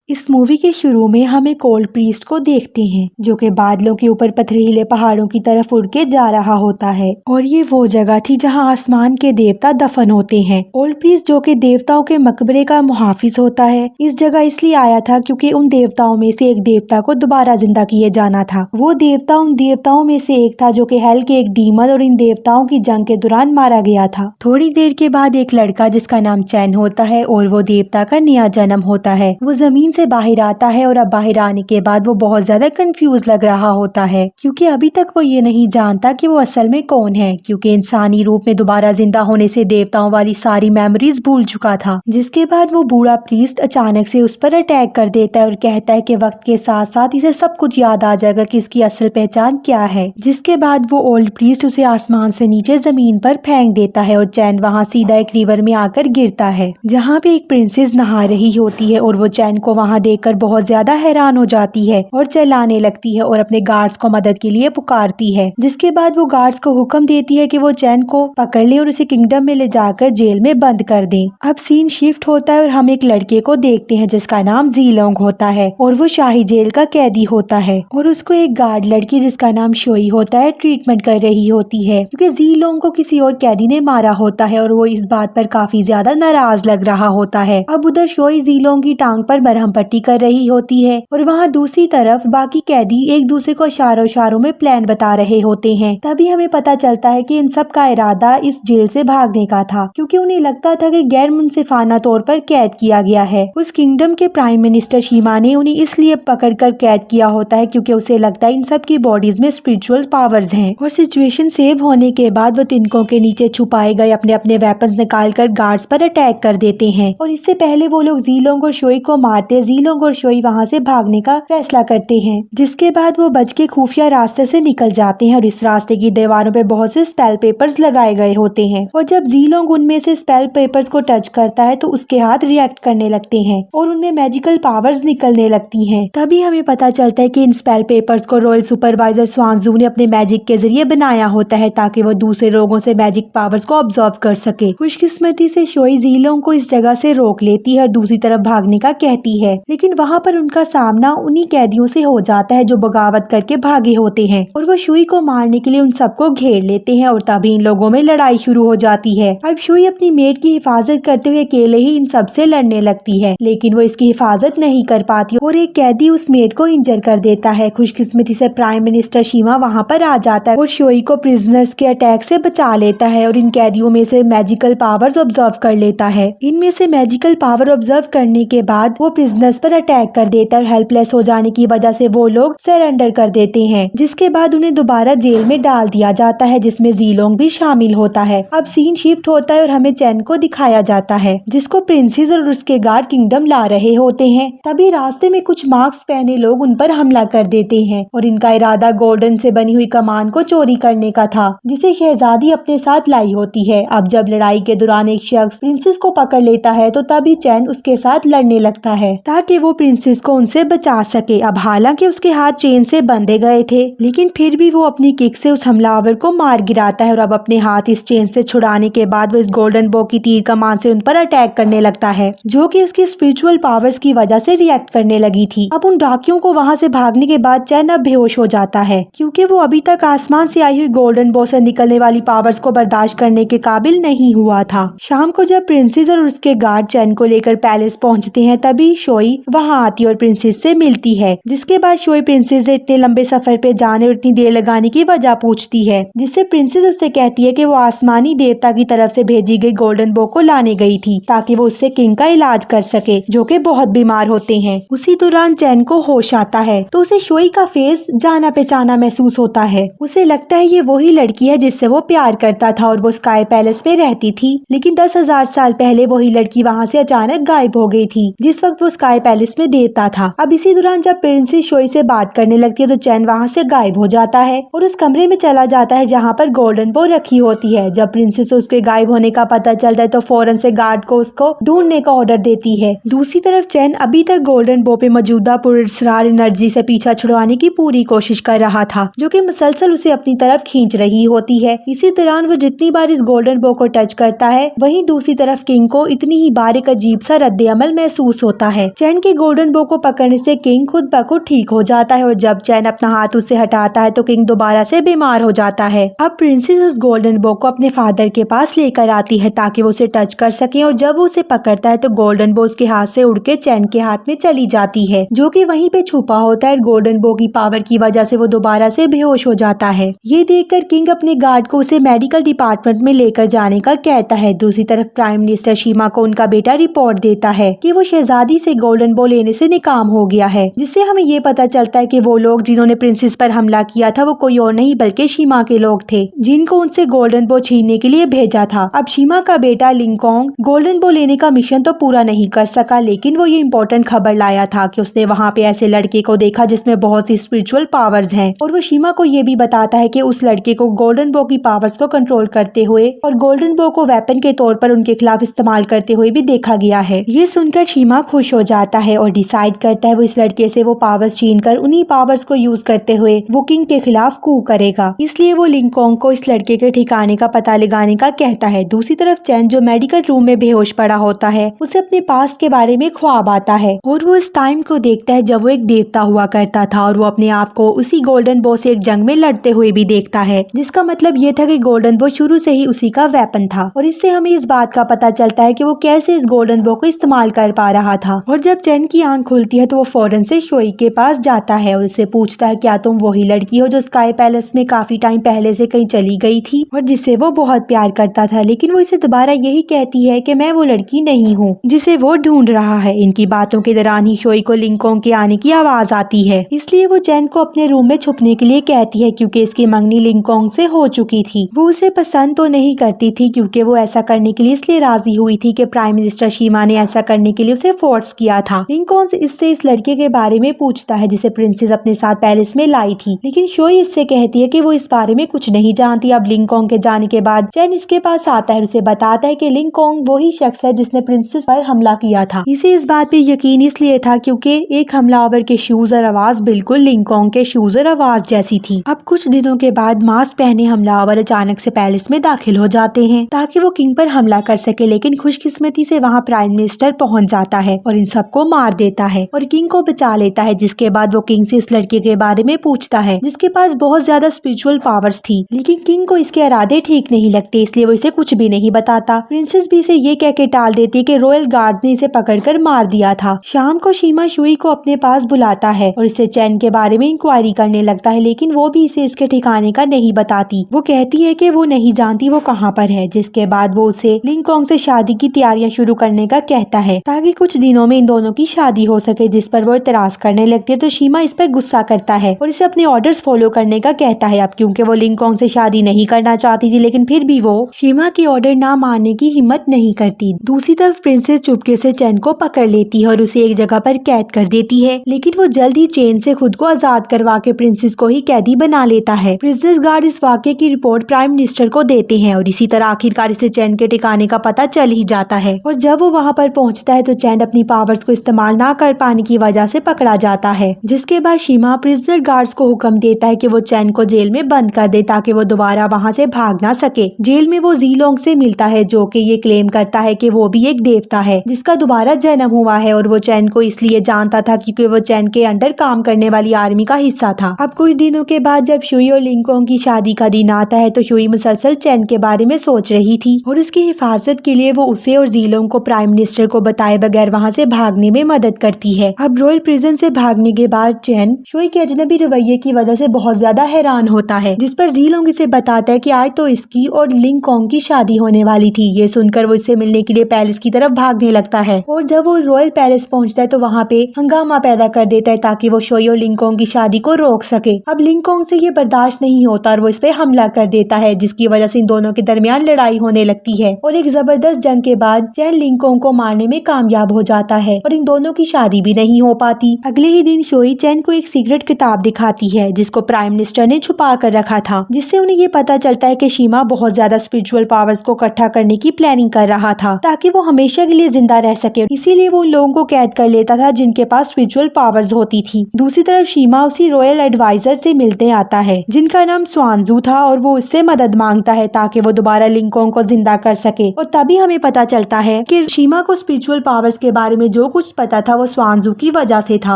इस मूवी के शुरू में हम एक ओल्ड प्रीस्ट को देखते हैं जो कि बादलों के ऊपर पथरीले पहाड़ों की तरफ उड़ के जा रहा होता है और ये वो जगह थी जहां आसमान के देवता दफन होते हैं। ओल्ड प्रीस्ट जो कि देवताओं के मकबरे का मुहाफिज होता है, इस जगह इसलिए आया था क्योंकि उन देवताओं में से एक देवता को दोबारा जिंदा किए जाना था। वो देवता उन देवताओं में से एक था जो कि हेल के एक डीमन और इन देवताओं की जंग के दौरान मारा गया था। थोड़ी देर के बाद एक लड़का जिसका नाम चैन होता है और वो देवता का नया जन्म होता है, वो जमीन से बाहर आता है और अब बाहर आने के बाद वो बहुत ज्यादा कंफ्यूज लग रहा होता है क्योंकि अभी तक वो ये नहीं जानता कि वो असल में कौन है, क्योंकि इंसानी रूप में दोबारा जिंदा होने से देवताओं वाली सारी मेमोरीज भूल चुका था। जिसके बाद वो बूढ़ा प्रीस्ट अचानक से उस पर अटैक कर देता है और कहता है कि वक्त के साथ साथ इसे सब कुछ याद आ जाएगा कि इसकी असल पहचान क्या है। जिसके बाद वो ओल्ड प्रीस्ट उसे आसमान से नीचे जमीन पर फेंक देता है और चैन वहाँ सीधा एक रिवर में आकर गिरता है जहाँ पे एक प्रिंसेस नहा रही होती है और वो चैन को वहाँ देखकर बहुत ज्यादा हैरान हो जाती है और चिल्लाने लगती है और अपने गार्ड्स को मदद के लिए पुकारती है। जिसके बाद वो गार्ड्स को हुक्म देती है कि वो चैन को पकड़ ले और उसे किंगडम में ले जाकर जेल में बंद कर दें। अब सीन शिफ्ट होता है और हम एक लड़के को देखते हैं जिसका नाम जीलोंग होता है और वो शाही जेल का कैदी होता है और उसको एक गार्ड लड़की जिसका नाम शोई होता है ट्रीटमेंट कर रही होती है क्योंकि जीलोंग को किसी और कैदी ने मारा होता है और वो इस बात पर काफी ज्यादा नाराज लग रहा होता है। अब उधर शोई जीलोंग की टांग पर मरहम पट्टी कर रही होती है और वहाँ दूसरी तरफ बाकी कैदी एक दूसरे को इशारों में प्लान बता रहे होते हैं। तभी हमें पता चलता है कि इन सब का इरादा इस जेल से भागने का था क्योंकि उन्हें लगता था कि गैर मुंसिफाना तौर पर कैद किया गया है। उस किंगडम के प्राइम मिनिस्टर शीमा ने उन्हें इसलिए पकड़कर कैद किया होता है क्योंकि उसे लगता है इन सब की बॉडीज में स्पिरिचुअल पावर्स हैं। और सिचुएशन सेव होने के बाद वो तिनकों के नीचे छुपाए गए अपने अपने वेपन्स निकालकर गार्ड्स पर अटैक कर देते हैं और इससे पहले वो लोग जीलोंग और शोई को मारते जीलोंग और शोई वहाँ से भागने का फैसला करते हैं। जिसके बाद वो बच के खुफिया रास्ते से निकल जाते हैं और इस रास्ते की दीवारों पे बहुत से स्पेल पेपर्स लगाए गए होते हैं और जब जीलोंग उनमें से स्पेल पेपर्स को टच करता है तो उसके हाथ रिएक्ट करने लगते हैं और उनमें मैजिकल पावर्स निकलने लगती हैं। तभी हमें पता चलता है कि इन स्पेल पेपर्स को रॉयल सुपरवाइजर स्वांगजू ने अपने मैजिक के जरिए बनाया होता है ताकि वो दूसरे लोगों से मैजिक पावर्स को ऑब्जर्व कर सके। खुशकिस्मती से शोई जीलोंग को इस जगह से रोक लेती है और दूसरी तरफ भागने का कहती है, लेकिन वहाँ पर उनका सामना उन्हीं कैदियों से हो जाता है जो बगावत करके भागे होते हैं और वो शुई को मारने के लिए उन सबको घेर लेते हैं और तभी इन लोगों में लड़ाई शुरू हो जाती है। अब शुई अपनी मेट की हिफाजत करते हुए अकेले ही इन सब से लड़ने लगती है, लेकिन वो इसकी हिफाजत नहीं कर पाती और एक कैदी उस मेट को इंजर कर देता है। खुशकिस्मती से प्राइम मिनिस्टर शीमा वहाँ पर आ जाता है और शुई को प्रिजनर्स के अटैक से बचा लेता है और इन कैदियों में से मैजिकल पावर्स ऑब्जर्व कर लेता है। इनमें से मैजिकल पावर ऑब्जर्व करने के बाद वो प्रिजनर्स पर अटैक कर देता है और हेल्पलेस हो जाने की वजह से वो लोग सरेंडर कर देते हैं। जिसके बाद उन्हें दोबारा जेल में डाल दिया जाता है जिसमें जीलोंग भी शामिल होता है। अब सीन शिफ्ट होता है और हमें चैन को दिखाया जाता है जिसको प्रिंसेस और उसके गार्ड किंगडम ला रहे होते हैं। तभी रास्ते में कुछ मास्क पहने लोग उन पर हमला कर देते हैं और इनका इरादा गोल्डन से बनी हुई कमान को चोरी करने का था जिसे शहजादी अपने साथ लाई होती है। अब जब लड़ाई के दौरान एक शख्स प्रिंसेस को पकड़ लेता है तो तभी चैन उसके साथ लड़ने लगता है ताकि वो प्रिंसेस को उनसे बचा सके। अब हालांकि उसके हाथ चेन से बंधे गए थे लेकिन फिर भी वो अपनी किक से उस हमलावर को मार गिराता है और अब अपने हाथ इस चेन से छुड़ाने के बाद वो इस गोल्डन बो की तीर कमान से उन पर अटैक करने लगता है जो कि उसकी स्पिरिचुअल पावर्स की वजह से रिएक्ट करने लगी थी। अब उन डाकियों को वहाँ से भागने के बाद चैन अब बेहोश हो जाता है क्योंकि वो अभी तक आसमान से आई हुई गोल्डन बो से निकलने वाली पावर्स को बर्दाश्त करने के काबिल नहीं हुआ था। शाम को जब प्रिंसेस और उसके गार्ड चैन को लेकर पैलेस पहुँचते हैं तभी शोई वहाँ आती और प्रिंसेस से मिलती है। जिसके बाद शोई प्रिंसेस से इतने लंबे सफर पे जाने और इतनी देर लगाने की वजह पूछती है जिससे प्रिंसेस उससे कहती है कि वो आसमानी देवता की तरफ से भेजी गई गोल्डन बो को लाने गई थी ताकि वो उससे किंग का इलाज कर सके जो कि बहुत बीमार होते हैं। उसी दौरान चैन को होश आता है तो उसे शोई का फेस जाना पहचाना महसूस होता है। उसे लगता है ये वही लड़की है जिससे वो प्यार करता था और वो स्काई पैलेस में रहती थी, लेकिन 10,000 साल पहले वही लड़की वहाँ से अचानक गायब हो गई थी जिस वक्त वो स्काई पैलेस में देवता था। अब इसी दौरान जब प्रिंसेस शोई से बात करने लगती है तो चैन वहाँ से गायब हो जाता है और उस कमरे में चला जाता है जहाँ पर गोल्डन बो रखी होती है। जब प्रिंसेस उसके गायब होने का पता चलता है तो फौरन से गार्ड को उसको ढूंढने का ऑर्डर देती है। दूसरी तरफ चैन अभी तक गोल्डन बो पे मौजूदा पुरस्कार एनर्जी से पीछा छुड़वाने की पूरी कोशिश कर रहा था जो कि मुसलसल उसे अपनी तरफ खींच रही होती है। इसी दौरान वो जितनी बार इस गोल्डन बो को टच करता है वहीं दूसरी तरफ किंग को इतनी ही बार एक अजीब सा रद्द अमल महसूस होता है चैन के गोल्डन बो को पकड़ने से किंग खुद ब खुद ठीक हो जाता है और जब चैन अपना हाथ उससे हटाता है तो किंग दोबारा से बीमार हो जाता है। अब प्रिंसेस उस गोल्डन बो को अपने फादर के पास लेकर आती है ताकि वो उसे टच कर सके और जब वो उसे पकड़ता है तो गोल्डन बो उसके हाथ से उड़ के चैन के हाथ में चली जाती है, जो कि वहीं पे छुपा होता है। गोल्डन बो की पावर की वजह से वो दोबारा से बेहोश हो जाता है। ये देखकर किंग अपने गार्ड को उसे मेडिकल डिपार्टमेंट में लेकर जाने का कहता है। दूसरी तरफ प्राइम मिनिस्टर शीमा को उनका बेटा रिपोर्ट देता है कि वो शहजादी से गोल्डन बो लेने से नाकाम हो गया है, जिससे हमें ये पता चलता है कि वो लोग जिन्होंने प्रिंसेस पर हमला किया था वो कोई और नहीं बल्कि शीमा के लोग थे, जिनको उनसे गोल्डन बो छीनने के लिए भेजा था। अब शीमा का बेटा लिंगकोंग गोल्डन बो लेने का मिशन तो पूरा नहीं कर सका, लेकिन वो ये इम्पोर्टेंट खबर लाया था कि उसने वहाँ पे ऐसे लड़के को देखा जिसमें बहुत सी स्पिरिचुअल पावर्स हैं, और वो शीमा को ये भी बताता है कि उस लड़के को गोल्डन बो की पावर्स को कंट्रोल करते हुए और गोल्डन बो को वेपन के तौर पर उनके खिलाफ इस्तेमाल करते हुए भी देखा गया है। ये सुनकर शीमा खुश हो जाता है और डिसाइड करता है वो इस लड़के से वो पावर्स छीन कर उन्हीं पावर्स को यूज करते हुए वो किंग के खिलाफ कू करेगा। इसलिए वो लिंगकोंग को इस लड़के के ठिकाने का पता लगाने का कहता है। दूसरी तरफ चैन जो मेडिकल रूम में बेहोश पड़ा होता है उसे अपने पास्ट के बारे में ख्वाब आता है और वो इस टाइम को देखता है जब वो एक देवता हुआ करता था और वो अपने आप को उसी गोल्डन बो से एक जंग में लड़ते हुए भी देखता है, जिसका मतलब ये था कि गोल्डन बो शुरू से ही उसी का वेपन था। और इससे हमें इस बात का पता चलता है कि वो कैसे इस गोल्डन बो को इस्तेमाल कर पा रहा था। और जब चैन की आंख खुलती है तो वो फौरन से शोई के पास जाता है और उससे पूछता है क्या तुम वही लड़की हो जो स्काई पैलेस में काफी टाइम पहले से कहीं चली गई थी और जिसे वो बहुत प्यार करता था, लेकिन वो इसे दोबारा यही कहती है कि मैं वो लड़की नहीं हूँ जिसे वो ढूंढ रहा है। इनकी बातों के दौरान ही शोई को लिंगकोंग के आने की आवाज आती है, इसलिए वो चैन को अपने रूम में छुपने के लिए कहती है क्योंकि इसकी मंगनी लिंगकोंग से हो चुकी थी। वो उसे पसंद तो नहीं करती थी क्योंकि वो ऐसा करने के लिए इसलिए राजी हुई थी कि प्राइम मिनिस्टर शीमा ने ऐसा करने के लिए उसे फोर्स किया था। लिंगकोंग इससे इस लड़के के बारे में पूछता है जिसे प्रिंसेस अपने साथ पैलेस में लाई थी, लेकिन शोई इससे कहती है कि वो इस बारे में कुछ नहीं जानती। अब लिंगकोंग के जाने के बाद चैन इसके पास आता है, उसे बताता है कि लिंगकोंग वही शख्स है जिसने प्रिंसेस पर हमला किया था। इसे इस बात पे यकीन इसलिए था क्योंकि एक हमलावर के शूज और आवाज बिल्कुल लिंगकोंग के शूज और आवाज जैसी थी। अब कुछ दिनों के बाद मास्क पहने हमलावर अचानक से पैलेस में दाखिल हो जाते हैं ताकि वो किंग पर हमला कर सके, लेकिन खुशकिस्मती से वहाँ प्राइम मिनिस्टर पहुँच जाता है और इन सबको मार देता है और किंग को बचा लेता है। जिसके बाद वो किंग से उस लड़के के बारे में पूछता है जिसके पास बहुत ज्यादा स्पिरिचुअल पावर्स थी, लेकिन किंग को इसके इरादे ठीक नहीं लगते, इसलिए वो इसे कुछ भी नहीं बताता। प्रिंसेस भी इसे ये कह के टाल देती है कि रॉयल गार्ड ने इसे पकड़कर मार दिया था। शाम को शीमा शुई को अपने पास बुलाता है और इसे चैन के बारे में इंक्वायरी करने लगता है, लेकिन वो भी इसे इसके ठिकाने का नहीं बताती। वो कहती है कि वो नहीं जानती वो कहाँ पर है। जिसके बाद वो उसे लिंगकोंग से शादी की तैयारियां शुरू करने का कहता है ताकि कुछ दिनों में इन दोनों की शादी हो सके, जिस पर वो इतराज करने लगती है। तो शीमा इस पर गुस्सा करता है और इसे अपने ऑर्डर्स फॉलो करने का कहता है। अब क्योंकि वो लिंगकोंग से शादी नहीं करना चाहती थी, लेकिन फिर भी वो शीमा के ऑर्डर ना मानने की हिम्मत नहीं करती। दूसरी तरफ प्रिंसेस चुपके से चैन को पकड़ लेती है और उसे एक जगह पर कैद कर देती है, लेकिन वो जल्द ही चैन से खुद को आजाद करवा के प्रिंसेस को ही कैदी बना लेता है। प्रिंसेस गार्ड इस वाकये की रिपोर्ट प्राइम मिनिस्टर को देते हैं और इसी तरह आखिरकार इसे चैन के ठिकाने का पता चल ही जाता है। और जब वो वहाँ पर पहुँचता है तो चैन अपनी पावर्स को इस्तेमाल ना कर पाने की वजह से पकड़ा जाता है। जिसके बाद शीमा प्रिजनर गार्ड्स को हुक्म देता है कि वो चैन को जेल में बंद कर दे ताकि वो दोबारा वहाँ से भाग ना सके। जेल में वो जीलोंग से मिलता है जो कि ये क्लेम करता है कि वो भी एक देवता है जिसका दोबारा जन्म हुआ है और वो चैन को इसलिए जानता था क्योंकि वो चैन के अंडर काम करने वाली आर्मी का हिस्सा था। अब कुछ दिनों के बाद जब शुई और लिंगकोंग की शादी का दिन आता है तो शुई मुसलसल चैन के बारे में सोच रही थी और इसकी हिफाजत के लिए वो उसे और जीलोंग को प्राइम मिनिस्टर को बताए बगैर वहाँ से भागने में मदद करती है। अब रॉयल प्रिजन से भागने के बाद चैन शुई के अजनबी रवैये की वजह से बहुत ज्यादा हैरान होता है, जिस पर जीलोंग इसे बताता है कि आज तो इसकी और लिंगकोंग की शादी होने वाली थी। ये सुनकर वो इससे मिलने के लिए पैलेस की तरफ भागने लगता है और जब वो रॉयल पैलेस पहुंचता है तो वहाँ पे हंगामा पैदा कर देता है ताकि वो शुई और लिंगकोंग की शादी को रोक सके। अब लिंगकोंग से ये बर्दाश्त नहीं होता और वो इस पे हमला कर देता है, जिसकी वजह से इन दोनों के दरमियान लड़ाई होने लगती है और एक जबरदस्त जंग के बाद चैन लिंगकोंग को मारने में कामयाब हो जाता है और इन दोनों की शादी भी नहीं हो पाती। अगले ही दिन शुई चैन को एक सीक्रेट किताब दिखाती है जिसको प्राइम मिनिस्टर ने छुपा कर रखा था, जिससे उन्हें ये पता चलता है कि शीमा बहुत ज्यादा स्पिरिचुअल पावर्स को इकट्ठा करने की प्लानिंग कर रहा था ताकि वो हमेशा के लिए जिंदा रह सके। इसीलिए वो उन लोगों को कैद कर लेता था जिनके पास स्पिरिचुअल पावर्स होती थी। दूसरी तरफ शीमा उसी रॉयल एडवाइजर से मिलते आता है जिनका नाम स्वानजू था और वो उससे मदद मांगता है ताकि वो दोबारा लिंगकोंग को जिंदा कर सके। और तभी हमें पता चलता है कि शीमा को स्पिरिचुअल पावर्स के बारे में जो कुछ पता था वो स्वानजू की वजह से था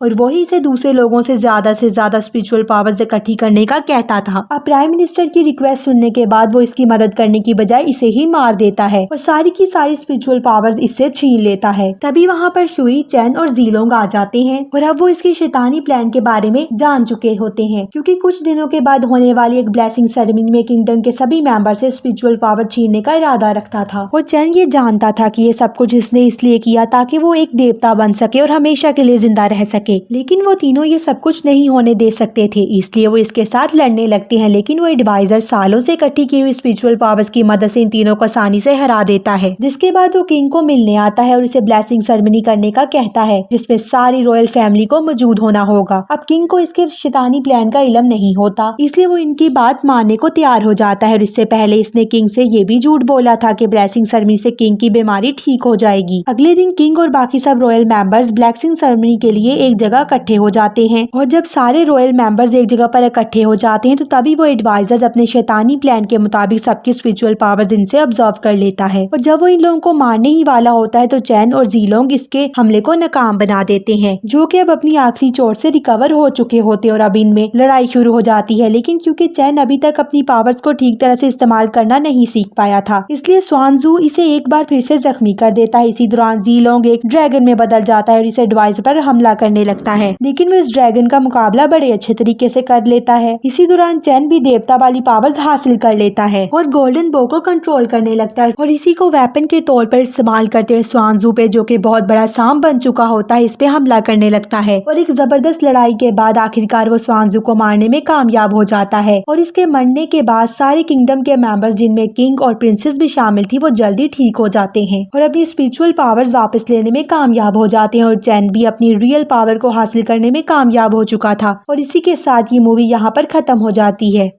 और वही इसे दूसरे लोगों से ज्यादा स्पिरिचुअल पावर्स इकट्ठी करने का कहता था। अब प्राइम मिनिस्टर की रिक्वेस्ट सुनने के बाद वो इसकी मदद करने की बजाय इसे ही मार देता है और सारी की सारी स्पिरिचुअल पावर्स इससे छीन लेता है। तभी वहाँ पर शुई, चैन और जीलोंग आ जाते हैं और अब वो इसकी शैतानी प्लान के बारे में जान चुके होते हैं, क्योंकि कुछ दिनों के बाद होने वाली एक ब्लेसिंग सेरेमनी में किंगडम के सभी मेंबर से स्पिरिचुअल पावर छीनने का इरादा रखता था और चैन ये जानता था कि ये सब कुछ इसने इसलिए किया ताकि वो एक देवता बन सके और हमेशा के लिए जिंदा रह सके। लेकिन वो तीनों ये सब कुछ नहीं होने दे सकते थे, इसलिए वो इसके साथ लड़ने लगते हैं। लेकिन वो एडवाइजर सालों से इकट्ठी की हुई स्पिरिचुअल पावर्स की मदद से इन तीनों को आसानी से हरा देता है, जिसके बाद वो किंग को मिलने आता है और इसे ब्लेसिंग सेरेमनी करने का कहता है जिसमें सारी रॉयल फैमिली को मौजूद होना होगा। अब किंग को इसके शैतानी प्लान का इल्म नहीं होता, इसलिए वो इनकी बात मानने को तैयार हो जाता है और इससे पहले इसने किंग से ये भी झूठ बोला था कि ब्लेसिंग सेरेमनी से किंग की बीमारी ठीक हो जाएगी। अगले दिन किंग और बाकी सब रॉयल मेंबर्स ब्लेसिंग सेरेमनी के लिए एक जगह इकट्ठे हो जाते हैं और जब सारे रॉयल मेंबर्स एक जगह पर इकट्ठे हो जाते हैं तो तभी वो एडवाइजर अपने शैतानी प्लान के मुताबिक सबकी स्पिरिचुअल पावर्स इनसे ऑब्जर्व कर लेता है और जब वो इन लोगों को मारने ही वाला होता है तो चैन और जीलोंग इसके हमले को नाकाम बना देते हैं, जो कि अब अपनी आखिरी चोट से रिकवर हो चुके होते और अब इनमें लड़ाई शुरू हो जाती है। लेकिन क्योंकि चैन अभी तक अपनी पावर्स को ठीक तरह से इस्तेमाल करना नहीं सीख पाया था, इसलिए स्वानजू इसे एक बार फिर से जख्मी कर देता है। इसी दौरान जीलोंग एक ड्रैगन में बदल जाता है और इसे एडवाइजर पर हमला करने लगता है, लेकिन वो इस ड्रैगन का मुकाबला बड़े अच्छे तरीके से कर लेता है। इसी दौरान चैन भी देवता वाली पावर्स हासिल कर लेता है और गोल्डन बो को कंट्रोल करने लगता है और इसी को वेपन के तौर पर इस्तेमाल करते हुए स्वानजू पे, जो कि बहुत बड़ा सांप बन चुका होता है, इस पे हमला करने लगता है और एक जबरदस्त लड़ाई के बाद आखिरकार वो स्वानजू को मारने में कामयाब हो जाता है और इसके मरने के बाद सारे किंगडम के मेंबर्स, जिनमें किंग और प्रिंसेस भी शामिल थी, वो जल्दी ठीक हो जाते हैं और अपनी स्पिरिचुअल पावर्स वापस लेने में कामयाब हो जाते हैं और चैन भी अपनी रियल पावर को हासिल करने में कामयाब हो चुका था। और इसी के साथ ये मूवी यहाँ पर खत्म हो जाती है।